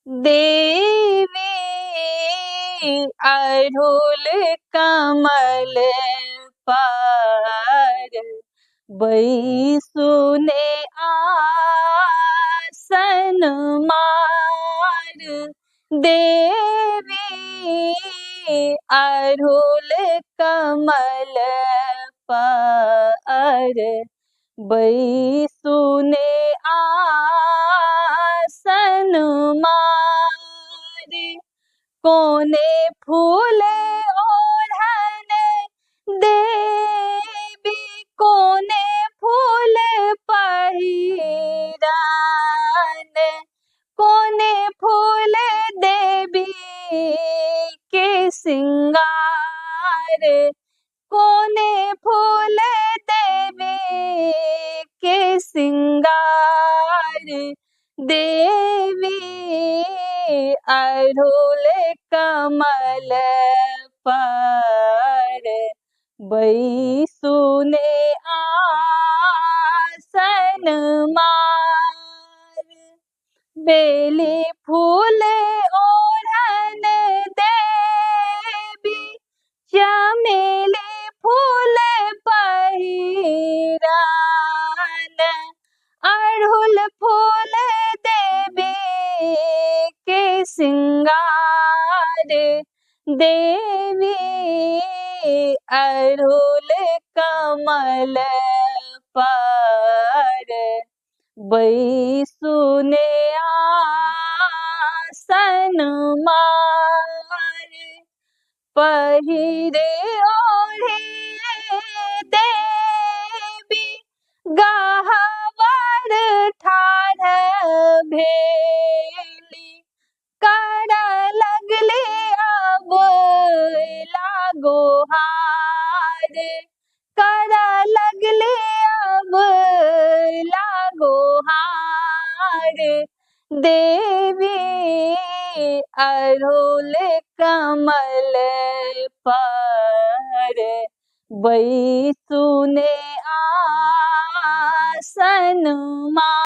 देवी अड़हुल कमल पर बैसुने आसन मार। देवी अड़हुल कमल पर बैसुने आसन मार। कोने फूले ओढ़ने देवी कोने फूल पहिरान। कोने फूल देवी के सिंगार। कोने फूल देवी के सिंगार। देवी अड़हुल कमल पर बैसुने आसन मार। बेली फूल ओढ़न देवी चमेली फूल पहिरान। अड़हुल फूल देवी के सिंगार। देवी अड़हुल कमल पर बैसुने आसन मार। पहिरे ओढ़िए देवी गहवर ठाढ़ भेली। कर लगली अब लागो हार। कर लगली अब लागो हार। देवी अड़हुल कमल पर बैसुने आसन मार।